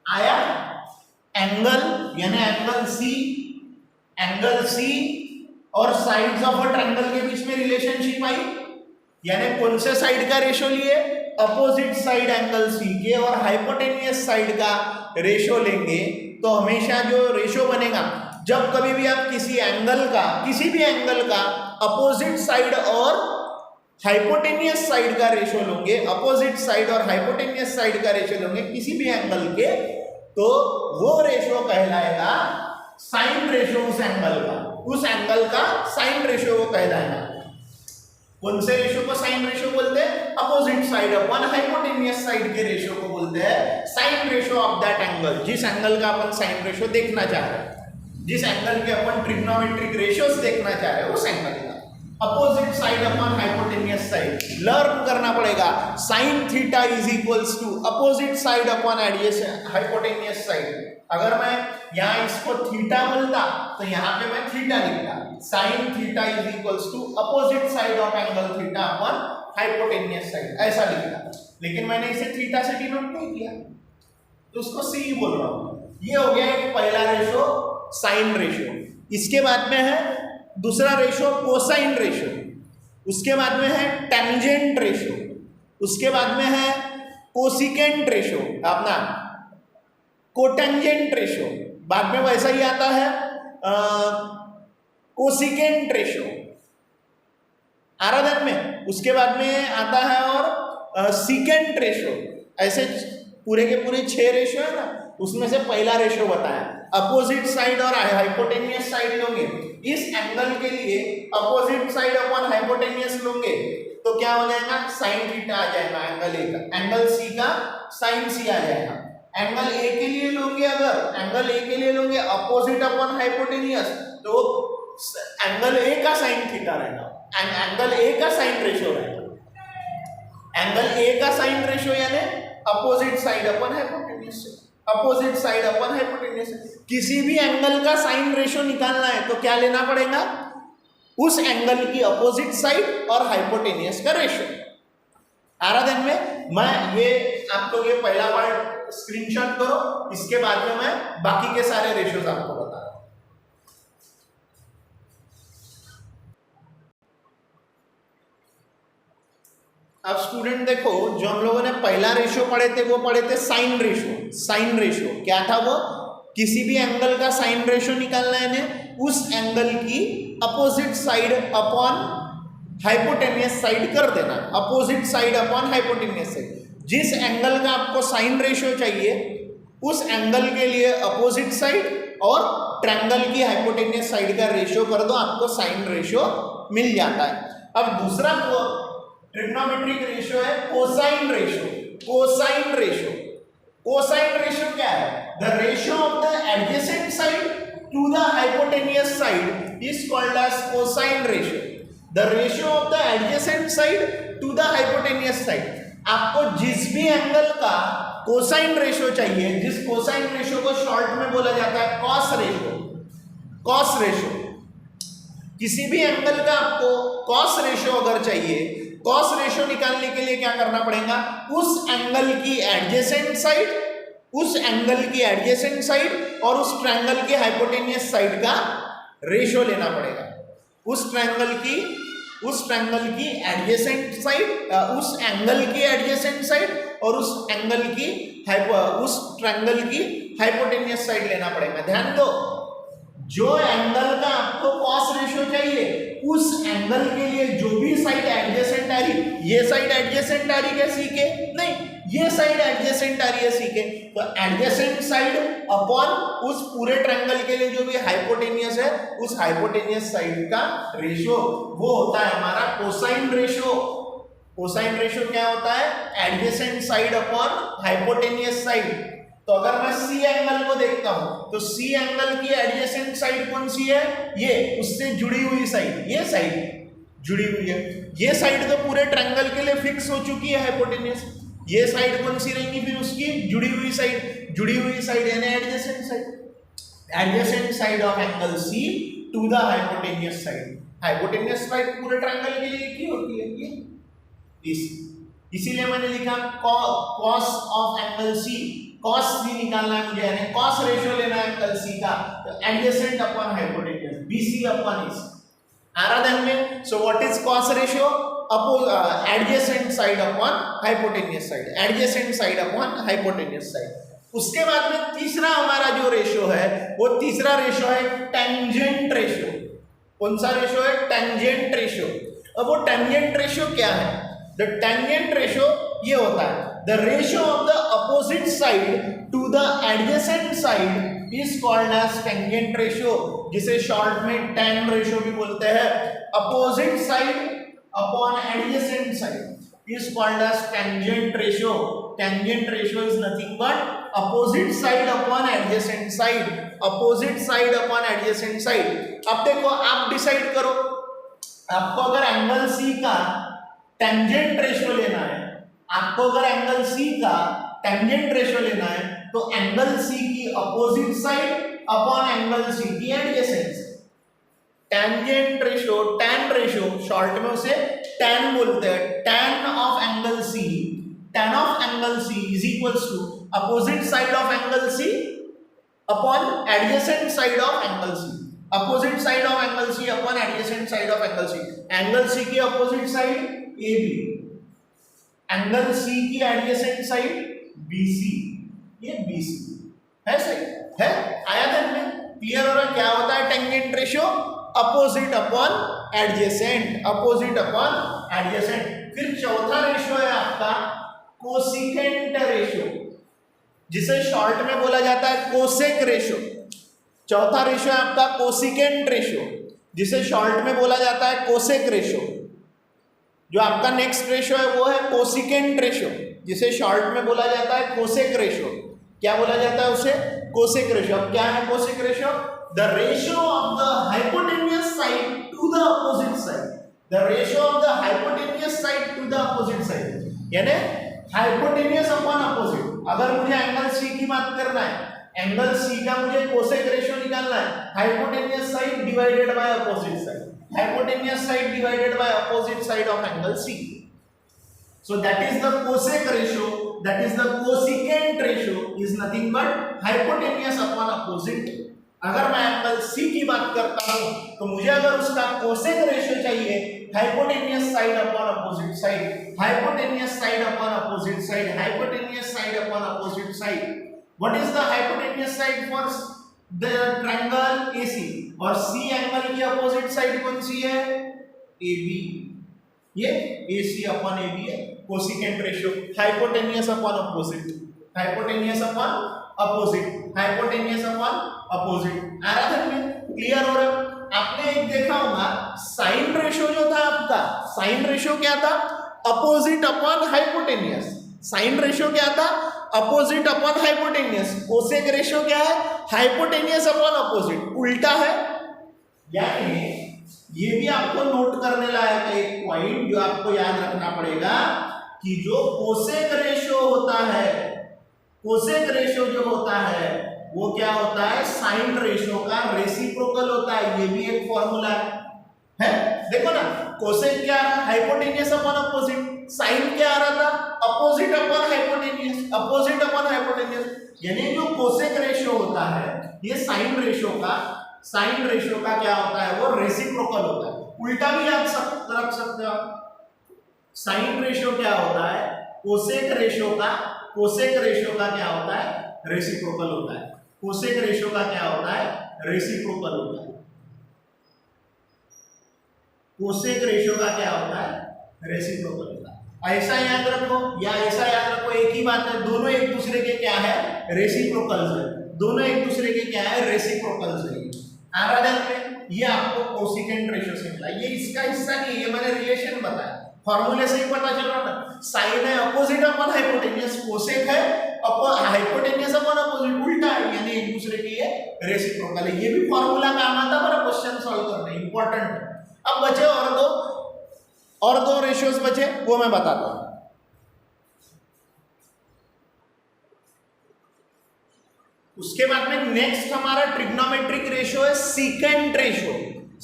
आया एंगल यानी एंगल C और साइड्स ऑफ अ ट्रायंगल के बीच में रिलेशनशिप आई, यानी कौन से साइड का रेशियो लिए, अपोजिट साइड एंगल C के, और हाइपोटेन्यूस साइड का रेशियो लेंगे तो हमेशा जो रेशियो बनेगा, जब कभी भी आप किसी एंगल का, किसी भी एंगल का अपोजिट साइड और हाइपोटेन्यूस साइड का रेशियो लोगे, अपोजिट साइड और हाइपोटेन्यूस साइड का रेशियो लोगे किसी भी एंगल के, तो वो रेशियो कहलाएगा साइन रेशियो। उस एंगल का साइन रेशियो वो कहलाएगा। कौन से रेशियो को साइन रेशियो बोलते हैं, opposite side upon hypotenuse side के रेशियो को बोलते हैं sine ratio of that angle. जिस एंगल का अपन साइन रेशियो देखना चाह रहे हैं, जिस एंगल के अपन ट्रिग्नोमेट्रिक रेशियोस देखना चाह रहे हैं, उस एंगल का opposite side upon hypotenuse side learn करना पड़ेगा। Sine theta is equals to opposite side upon adjacent hypotenuse side. अगर मैं यहाँ इसको थीटा बोलता तो यहाँ पे मैं थीटा लिखता, sine theta is equals to opposite side of angle theta upon hypotenuse side, ऐसा लिखता। लेकिन मैंने इसे थीटा से डिनोट नहीं किया तो उसको C बोल रहा हूँ। ये हो गया एक पहला रेशियो, साइन रेशियो। इसके बाद में है दूसरा रेशियो कोसाइन रेशियो, उसके बाद में है टेंजेंट रेशियो, उसके बाद में है कोसिकेंट रेशियो, अपना कोटेंजेंट रेशियो, बाद में वैसा ही आता है कोसिकेंट रेशियो आराधन में, उसके बाद में आता है और सीकेंट रेशियो। ऐसे पूरे के पूरे 6 रेशियो है ना, उसमें से पहला रेशियो बताया। अपोजिट साइड और हाइपोटेन्यूस साइड लोगे इस एंगल के लिए अपोजिट साइड अपॉन हाइपोटेन्यूस लोगे तो क्या हो जाएगा, साइन थीटा आ जाएगा एंगल ए का, एंगल सी का साइन सी आ जाएगा। एंगल ए के लिए लोगे, अगर एंगल ए के लिए लोगे अपोजिट अपॉन हाइपोटेन्यूस तो एंगल ए का साइन थीटा रहेगा, एंगल ए का साइन रेशियो रहेगा। एंगल ए का साइन रेशियो यानी अपोजिट साइड अपॉन हाइपोटेन्यूस से, अपोजिट साइड अपॉन हाइपोटेन्यूस से। किसी भी एंगल का साइन रेशियो निकालना है तो क्या लेना पड़ेगा, उस एंगल की अपोजिट साइड और हाइपोटेन्यूस का रेशियो। आ रहा ध्यान में? मैं ये आप लोग ये पहला पार्ट स्क्रीनशॉट करो, इसके बाद में मैं बाकी के सारे रेशियोज आपको बता रहा हूं। अब स्टूडेंट देखो, जो हम लोगों ने पहला रेशियो पढ़े थे वो पढ़े थे साइन रेशियो। साइन रेशियो क्या था वो, किसी भी एंगल का साइन रेशियो निकालना है ने उस एंगल की opposite side upon hypotenuse side कर देना, opposite side upon hypotenuse side. जिस एंगल का आपको साइन रेशियो चाहिए उस एंगल के लिए अपोजिट साइड और ट्रायंगल की हाइपोटेन्यूस साइड का रेशियो कर दो, आपको साइन रेशियो मिल जाता है। अब दूसरा ट्रिग्नोमेट्रिक रेशियो है cosine ratio. Cosine ratio, cosine ratio क्या है, the ratio of the adjacent side to the hypotenuse side is called as cosine ratio. The ratio of the adjacent side to the hypotenuse side. आपको जिस भी एंगल का कोसाइन रेशियो चाहिए, जिस कोसाइन रेशियो को शॉर्ट में बोला जाता है कॉस रेशियो, कॉस रेशियो, किसी भी एंगल का आपको कॉस रेशियो अगर चाहिए, कॉस रेशियो निकालने के लिए क्या करना पड़ेगा, उस एंगल की एडजेसेंट साइड, उस एंगल की एडजेसेंट साइड और उस ट्रायंगल की हाइपोटेन्यूस साइड का रेशियो लेना पड़ेगा। उस ट्रायंगल की एडजेसेंट साइड, उस एंगल की एडजेसेंट साइड और उस एंगल की उस ट्रायंगल की हाइपोटेन्यूस साइड लेना पड़ेगा। ध्यान दो, जो एंगल का आपको कॉस रेशियो चाहिए उस एंगल के लिए जो भी साइड एडजेसेंट आ रही, ये साइड एडजेसेंट आ रही है सी के, नहीं ये साइड एडजेसेंट आ रही है सी के, तो एडजेसेंट साइड अपॉन उस पूरे ट्रायंगल के लिए जो भी हाइपोटेन्यूस है उस हाइपोटेन्यूस साइड का रेशियो वो होता है हमारा कोसाइन रेशियो। कोसाइन रेशियो क्या होता है, adjacent side upon hypotenuse side. तो अगर मैं सी एंगल को देखता हूं तो सी एंगल की एडजेसेंट साइड कौन सी है, ये उससे जुड़ी हुई साइड, ये साइड जुड़ी हुई है। ये साइड तो पूरे ट्रायंगल के लिए फिक्स हो चुकी है हाइपोटेन्यूस, ये साइड कौन सी रहेगी फिर उसकी जुड़ी हुई साइड, जुड़ी हुई साइड यानी adjacent side, adjacent side of angle C to the hypotenuse side. Hypotenuse side पूरे ट्रायंगल के लिए क्या होती है, ये इसीलिए मैंने लिखा cos of angle C, cos C निकालना है मुझे, यानी कॉस रेशियो लेना है एंगल सी का, तो adjacent upon hypotenuse BC upon इस। आ रहा ध्यान में? So what is cos ratio, adjacent side upon hypotenuse side, adjacent side upon hypotenuse side. उसके बाद में तीसरा हमारा जो रेशियो है वो तीसरा रेशियो है टेंजेंट रेशियो। कौन सा रेशियो है, टेंजेंट रेशियो। अब वो टेंजेंट रेशियो क्या है, द टेंजेंट रेशियो ये होता है the ratio of the opposite side to the adjacent side is called as tangent ratio, जिसे शॉर्ट में टेन रेशियो भी बोलते हैं। Opposite side upon adjacent side is called as tangent ratio. Tangent ratio is nothing but opposite side upon adjacent side, opposite side upon adjacent side. अब देखो, आप डिसाइड करो, आपको अगर एंगल सी का टेंजेंट रेशियो लेना है, आपको अगर एंगल सी का टेंजेंट रेशियो लेना है तो एंगल सी की opposite side upon angle C की adjacent. Tangent ratio, tan ratio, short में उसे टैन बोलते हैं। Tan of angle C, tan of angle C is equals to opposite side of angle C upon adjacent side of angle C, opposite side of angle C upon adjacent side of angle C. Angle C की opposite side A B, angle C की एडजेसेंट साइड बीसी, ये बीसी है, सही है, आया ध्यान में? क्लियर हो रहा क्या होता है tangent ratio, opposite upon adjacent, opposite upon adjacent. फिर चौथा रेशियो है आपका कोसिकेंट रेशियो, जिसे शॉर्ट में बोला जाता है कोसेक रेशियो। चौथा रेशियो है आपका कोसिकेंट रेशियो। जिसे शॉर्ट में बोला जाता है कोसेक रेशो। जो आपका नेक्स्ट रेशो है वो है कोसिकेंट रेशो, जिसे शॉर्ट में बोला जाता है कोसेक रेशो। क्या बोला जाता है उसे? Cosec ratio. अब क्या है cosec ratio? The ratio of the hypotenuse side to the opposite side, the ratio of the hypotenuse side to the opposite side, यानी हाइपोटेनियस अपॉन अपोजिट। अगर मुझे एंगल सी की बात करना है, एंगल सी का मुझे कोसेक रेशो निकालना है, hypotenuse side divided by opposite side, hypotenuse side divided by opposite side of angle C. So that is the cosec ratio, that is the cosecant ratio is nothing but hypotenuse upon opposite. अगर मैं एंगल C की बात करता हूं तो मुझे अगर उसका कोसेक रेशियो चाहिए, hypotenuse side upon opposite side, hypotenuse side upon opposite side, hypotenuse side upon opposite side. What is the hypotenuse side for the triangle AC, और C एंगल की अपोजिट साइड कौन सी है? AB। ये AC अपॉन AB है, cosecant ratio, hypotenuse upon opposite, hypotenuse upon opposite, hypotenuse upon opposite. आ रहा है? क्लियर हो रहा है? आपने एक देखा होगा साइन रेशियो जो था आपका, साइन रेशियो क्या था? Opposite upon hypotenuse. Sine ratio क्या था? Opposite upon hypotenuse. Cosec ratio क्या है? हाइपोटेनियस अपॉन अपोजिट, उल्टा है। यानी ये भी आपको नोट करने लायक है एक पॉइंट जो आपको याद रखना पड़ेगा कि जो कोसेक रेशियो होता है, कोसेक रेशियो जो होता है वो क्या होता है? साइन रेशियो का रेसिप्रोकल होता है। ये भी एक फॉर्मूला है। देखो ना, कोसेक क्या है? Hypotenuse upon opposite. साइन क्या आ रहा था? Opposite upon hypotenuse, opposite upon hypotenuse. यानी जो कोसेक रेशियो होता है ये साइन रेशियो का क्या होता है? वो रेसिप्रोकल होता है। उल्टा भी आप रख सकते हो। साइन रेशियो क्या होता है? कोसेक रेशियो का क्या होता है? रेसिप्रोकल होता है। कोसेक रेशियो का क्या होता है? रेसिप्रोकल होता है। कोसेक रेशियो का क्या होता है? रेसिप्रोकल होता है। ऐसा याद रखो या ऐसा याद रखो, एक ही बात है, दोनों एक दूसरे के क्या है? रेसिप्रोकल्स है। दोनों एक दूसरे के क्या है? रेसिप्रोकल्स है। आराधन में ये आपको कोसिकेंट रेशियो से मिला। ये इसका हिस्सा नहीं है, ये मैंने रिलेशन बताया, फॉर्मूले से ही पता चल रहा था। साइन है अपोजिट अपॉन हाइपोटेनियस, कोसेक है हाइपोटेनियस अपॉन अपोजिट, उल्टा है, यानी एक दूसरे के ये रेसिप्रोकल है। ये भी फॉर्मूला काम आता है, क्वेश्चन सॉल्व करने इंपॉर्टेंट है। अब बचे और दो रेशियोज बचे, वो मैं बताता हूं। उसके बाद में नेक्स्ट हमारा ट्रिग्नोमेट्रिक रेशियो है सीकेंट रेशियो।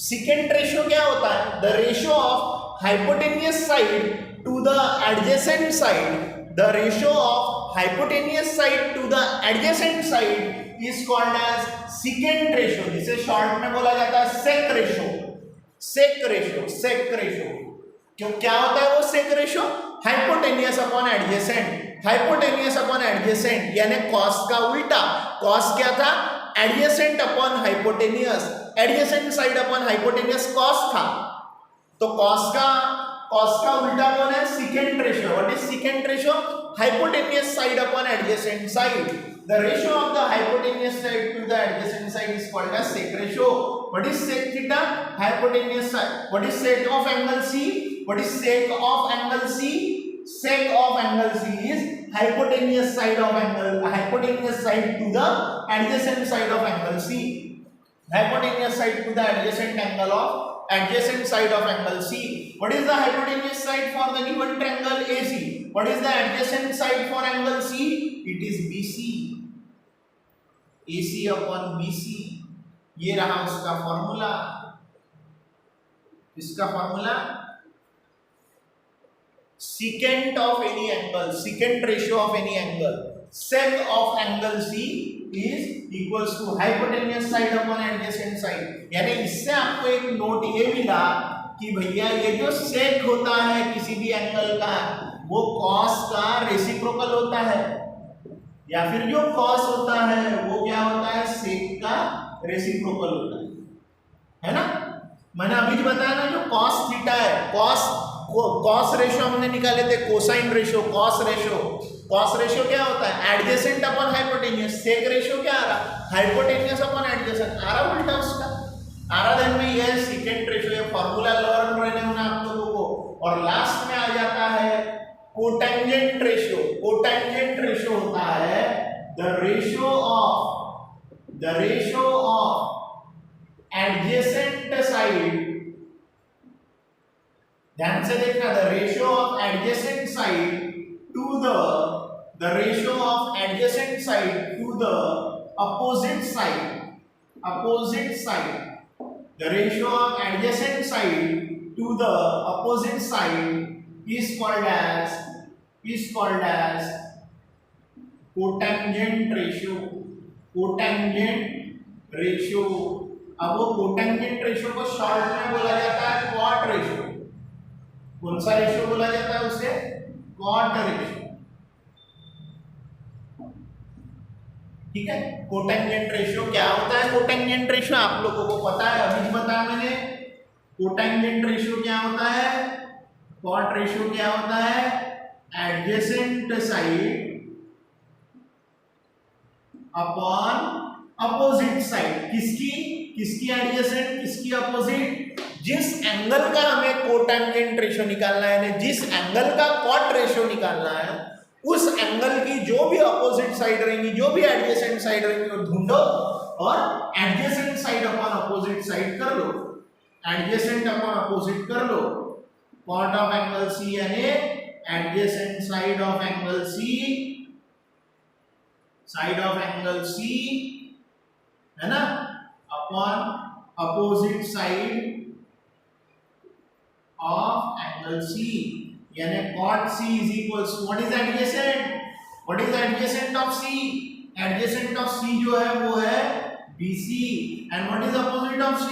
सीकेंट रेशियो क्या होता है? The ratio of hypotenuse side to the adjacent side, the ratio of hypotenuse side to the adjacent side is called as secant ratio, जिसे शॉर्ट में बोला जाता है sec ratio. Sec ratio, sec ratio क्यों क्या होता है वो sec ratio? Hypotenuse upon adjacent, hypotenuse upon adjacent, यानी कॉस का उल्टा। कॉस क्या था? Adjacent upon hypotenuse, adjacent side upon hypotenuse cos था। तो कॉस का उल्टा कौन है? Secant ratio. What is secant ratio? Hypotenuse side upon adjacent side. The ratio of the hypotenuse side to the adjacent side is called as sec ratio. What is sec theta? Hypotenuse side. What is sec of angle C? What is sec of angle C? Sec of angle C is hypotenuse side to the adjacent side of angle C. Hypotenuse side to the adjacent side of angle C. What is the hypotenuse side for the given triangle AC? What is the adjacent side for angle C? It is BC. AC upon BC, ये रहा उसका फॉर्मूला। इसका formula secant of any angle, secant ratio of any angle, sec of angle C is equals to hypotenuse side upon adjacent side। यानी इससे आपको एक नोट ये मिला कि भैया ये जो sec होता है किसी भी एंगल का वो cos का रेसिप्रोकल होता है, या फिर जो cos होता है वो क्या होता है? sec का रेसिप्रोकल होता है ना। मैंने अभी जो बताया ना, जो cos थीटा है, cos रेशियो हमने निकाले थे, कोसाइन रेशियो, cos रेशियो क्या होता है? Adjacent upon hypotenuse. sec ratio क्या आ रहा? हाइपोटेनियस अपॉन एडजेसेंट आ रहा, उल्टा उसका। आराधन में यह सीकेंट रेशियो, ये फॉर्मूला लर्न रहने होना आप लोगों को। और लास्ट में आ जाता है कोटेंजेंट रेशियो। कोटेंजेंट रेशियो होता है the ratio of adjacent side, ध्यान से देखना, the ratio of adjacent side to the ratio of adjacent side to the opposite side, the ratio of adjacent side to the opposite side is called as cotangent ratio, cotangent ratio। अब वो cotangent ratio को शॉर्ट में बोला जाता है cot ratio। कौन सा रेशियो बोला जाता है उसे? cot ratio, ठीक है। कोटेंजेंट रेशियो क्या होता है? कोटेंजेंट रेशियो आप लोगों को पता है, अभी बताया मैंने। कोटेंजेंट रेशियो क्या होता है? कॉट रेशियो क्या होता है? Adjacent side upon opposite side. किसकी एडजेसेंट, किसकी अपोजिट? जिस एंगल का हमें कोटेंजेंट रेशियो निकालना है, जिस एंगल का कॉट रेशियो निकालना है, उस एंगल की जो भी अपोजिट साइड रहेंगी, जो भी एडजेसेंट साइड रहेंगी, वो ढूंढो और adjacent side upon opposite side कर लो, एडजेसेंट अपॉन अपोजिट कर लो। कॉट ऑफ एंगल सी यानी adjacent side of angle C, side of angle C है ना, upon opposite side of angle C, यानी cot C is equals to what is adjacent? What is adjacent of C? Adjacent of C जो है वो है BC, and what is opposite of C?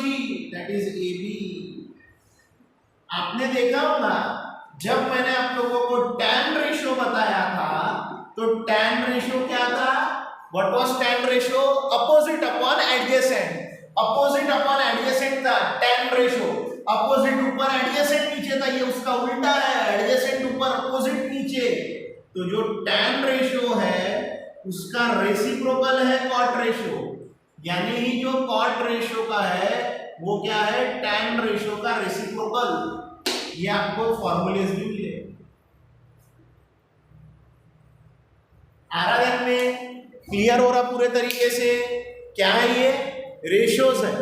That is AB। आपने देखा होगा जब मैंने आप लोगों को tan रेशियो बताया था, तो tan रेशियो क्या था? What was tan ratio? Opposite upon adjacent, opposite upon adjacent था tan रेशियो। अपोजिट ऊपर एडजेसेंट नीचे था, ये उसका उल्टा है, एडजेसेंट ऊपर अपोजिट नीचे। तो जो tan रेशियो है उसका रेसिप्रोकल है कॉट रेशियो, यानी ही जो कॉट रेशियो का है वो क्या है? tan रेशियो का रेसिप्रोकल। ये आपको फॉर्मूलेज भी मिले। आराधन में क्लियर हो रहा पूरे तरीके से? क्या है ये? रेशियोज है,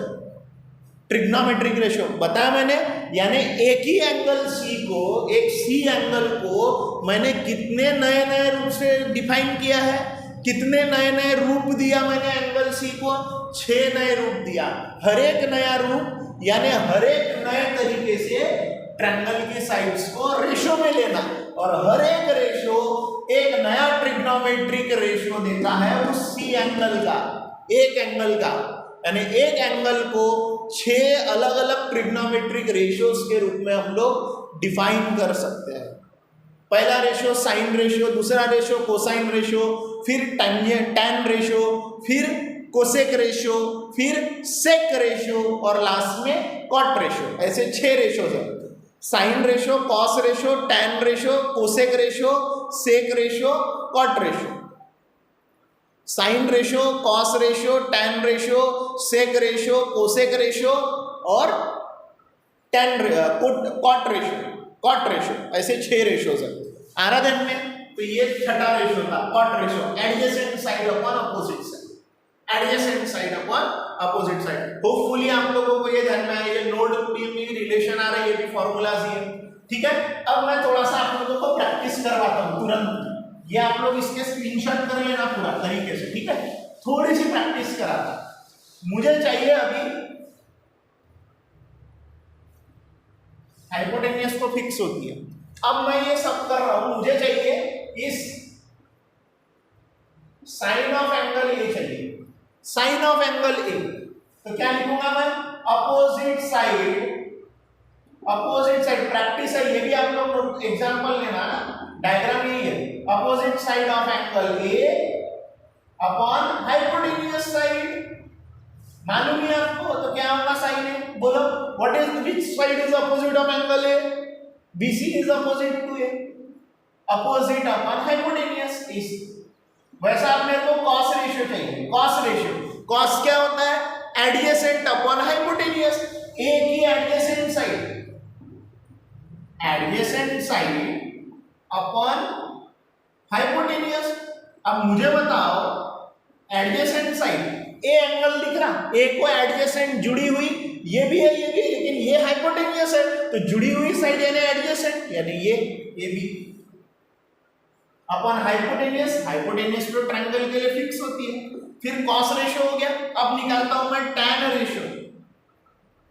ट्रिग्नोमेट्रिक रेशियो बताया मैंने। यानी एक ही एंगल सी को, एक सी एंगल को मैंने कितने नए नए रूप से डिफाइन किया है, कितने नए नए रूप दिया मैंने एंगल सी को? 6 नए रूप दिया। हर एक नया रूप यानी हर एक नए तरीके से ट्रायंगल की साइड्स को रेशियो में लेना, और हर एक रेशियो एक नया ट्रिग्नोमेट्रिक रेशियो देता है उस सी एंगल का, एक एंगल का। यानी एक एंगल को 6 अलग अलग ट्रिग्नोमेट्रिक रेशियोज के रूप में हम लोग डिफाइन कर सकते हैं। पहला रेशियो साइन रेशियो, दूसरा रेशियो कोसाइन रेशियो, फिर टैन रेशियो, फिर कोसेक रेशियो, फिर सेक रेशियो और लास्ट में कॉट रेशियो। ऐसे 6 रेशियोज हैं। Sine ratio, cos ratio, tan ratio, cosec ratio, sec ratio, cot ratio. Sine ratio, cos ratio, tan ratio, sec ratio, cosec ratio और कॉट रेशियो, ऐसे 6 रेशियोज हैं आराधन में। तो ये छठा रेशियो था cot ratio, adjacent side upon opposite side, adjacent side upon opposite side. Hopefully आप लोगों को ये ध्यान में आया, ये नोड में रिलेशन आ रहा है, ये भी फॉर्मूलाज ही है, ठीक है। अब मैं थोड़ा सा आप लोगों को प्रैक्टिस करवाता हूँ तुरंत। ये आप लोग इसके स्क्रीनशॉट कर लेना पूरा तरीके से, ठीक है। थोड़ी सी प्रैक्टिस कराता मुझे चाहिए अभी हाइपोटेन्यूस को फिक्स होती है। अब मैं ये सब कर रहा हूं, मुझे चाहिए इस साइन ऑफ एंगल ए चाहिए, साइन ऑफ एंगल ए। तो क्या लिखूंगा मैं? Opposite side, opposite side practice है, ये भी आप लोग एग्जांपल लेना ना, डायग्राम यही है। Opposite side of angle A upon hypotenuse side, मालूम है आपको? तो क्या होगा साइन ए? बोलो what is, which side is opposite of angle A? BC is opposite to A, opposite upon hypotenuse is. वैसा आप मेरे को कॉस रेशियो चाहिए, कॉस रेशियो। कॉस क्या होता है? एडजेसेंट अपॉन हाइपोटेनियस, ए की एडजेसेंट साइड अपॉन हाइपोटेनियस। अब मुझे बताओ एडजेसेंट साइड, ए एंगल दिख रहा, ए को एडजेसेंट जुड़ी हुई, ये भी है ये भी है, लेकिन ये हाइपोटेनियस है, तो जुड़ी हुई साइड यानी एडजेसेंट, यानी ये भी अपॉन हाइपोटेनियस। हाइपोटेनियस तो ट्रायंगल के लिए फिक्स होती है। फिर कॉस रेशो हो गया। अब निकालता हूं मैं tan ratio,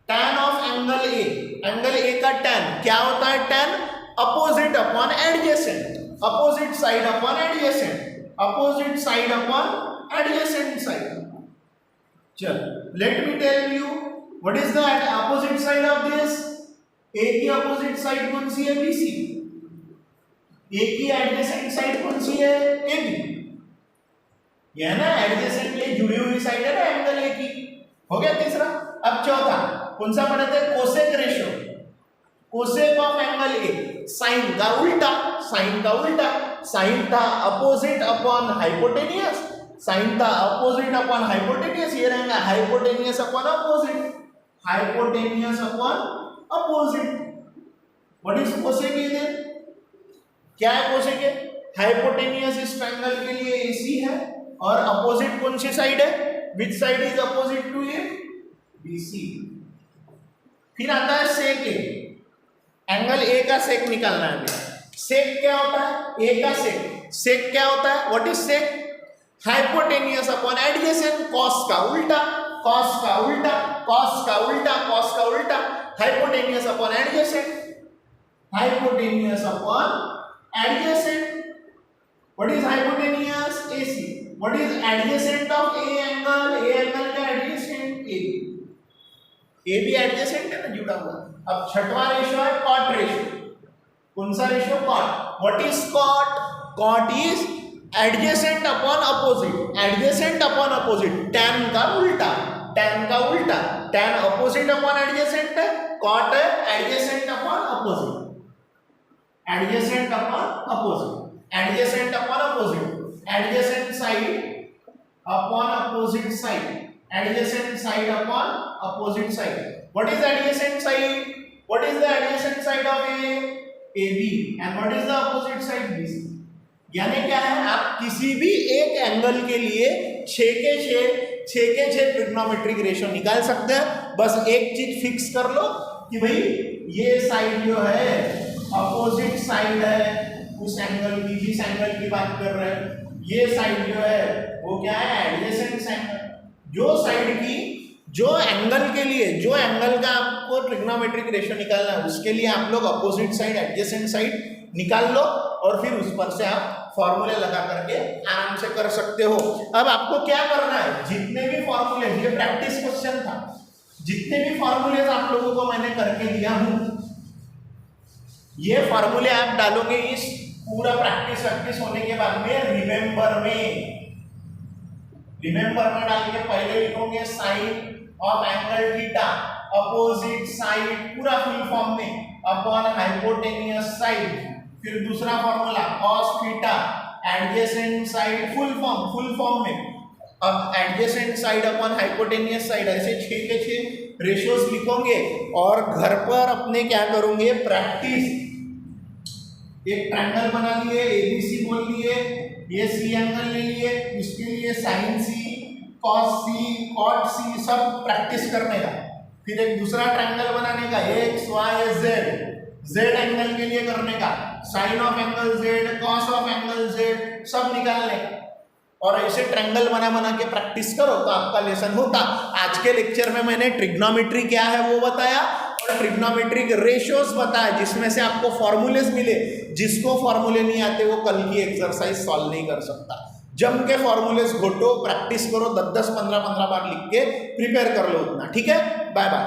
tan of angle A, angle A का टैन क्या होता है? Tan opposite upon adjacent, opposite side upon adjacent, opposite side upon adjacent side. चल let me tell you what is the opposite side of this. A की अपोजिट साइड कौन सी है? बीसी। ए की एडजेसेंट साइड कौन सी है? एबी। यह ना एडजेसेंट में जुड़ी हुई साइड है ना एंगल ए की। हो गया तीसरा। अब चौथा कौन सा पढ़े थे? Cosec ratio, cosec of angle A, sine का उल्टा, साइन का उल्टा, साइन था अपोजिट अपॉन हाइपोटेनियस, साइन था अपोजिट अपॉन हाइपोटेनियस, ये रहेगा hypotenuse upon opposite, hypotenuse upon opposite. What is cosec इधर? क्या है कोसेक? हाइपोटेनियस इस ट्रायंगल के लिए एसी है और अपोजिट कौन सी साइड है? Which side is opposite to A? BC. फिर आता है सेक ए, एंगल ए का सेक निकालना है। सेक क्या होता है? ए का सेक, सेक क्या होता है? What is sec? Hypotenuse upon adjacent, cos का उल्टा, कॉस का उल्टा, कॉस का उल्टा, कॉस का उल्टा, hypotenuse upon adjacent, hypotenuse upon adjacent. What is hypotenuse? AC. What is adjacent of A angle? A angle का adjacent AB. AB adjacent है ना, जुड़ा हुआ। अब छठवां रेशो है cot रेशो। कौन सा ratio? cot. What is cot? Cot is adjacent upon opposite. Adjacent upon opposite. tan का उल्टा, tan का उल्टा, tan opposite upon adjacent है, cot है adjacent upon opposite. Adjacent upon opposite, adjacent upon opposite, adjacent side upon opposite side, adjacent side upon opposite side. What is adjacent side? What is the adjacent side of A? AB. And what is the opposite side? BC. यानी क्या है? आप किसी भी एक एंगल के लिए 6 के 6 ट्रिग्नोमेट्रिक रेशो निकाल सकते हैं। बस एक चीज फिक्स कर लो कि भाई ये साइड जो है अपोजिट साइड है उस एंगल की, जिस एंगल की बात कर रहे हैं, ये साइड जो है वो क्या है? Adjacent side. जो साइड की, जो एंगल के लिए, जो एंगल का आपको ट्रिग्नोमेट्रिक रेशो निकालना है उसके लिए आप लोग अपोजिट साइड, एडजेसेंट साइड निकाल लो और फिर उस पर से आप फॉर्मूले लगा करके आराम से कर सकते हो। अब आपको क्या करना है? जितने भी फॉर्मूले, ये प्रैक्टिस क्वेश्चन था, जितने भी फॉर्मूले आप लोगों को मैंने करके दिया हूं, ये फॉर्मूले आप डालोगे इस पूरा प्रैक्टिस होने के बाद में रिमेंबर में डाल के पहले लिखोगे sine of angle theta opposite side पूरा फुल फॉर्म में अपॉन हाइपोटेनियस साइड। फिर दूसरा formula cos theta adjacent side full form में, अब adjacent side upon hypotenuse side, ऐसे 6 के 6 रेशियोज लिखोगे और घर पर अपने क्या करोगे? प्रैक्टिस। एक ट्रायंगल बना लिए, एबीसी बोल लिए, ये सी एंगल ले लिए, इसके लिए साइन सी, कॉस सी, कॉट सी, सब प्रैक्टिस करने का। फिर एक दूसरा ट्रायंगल बनाने का, X Y Z, Z angle के लिए करने का, sine of angle Z, cos of angle Z, सब निकालने का। और ऐसे ट्रायंगल बना के प्रैक्टिस करो तो आपका लेसन होता। आज के लेक्चर में मैंने ट्रिग्नोमेट्री क्या है वो बताया और ट्रिग्नोमेट्रिक रेशियोज बताया, जिसमें से आपको फॉर्मूलेस मिले। जिसको फॉर्मूले नहीं आते वो कल की एक्सरसाइज सॉल्व नहीं कर सकता। जम के फॉर्मूलेस घोटो, प्रैक्टिस करो, 10-10, 15-15 बार लिख के प्रिपेयर कर लो उतना। ठीक है, बाय बाय।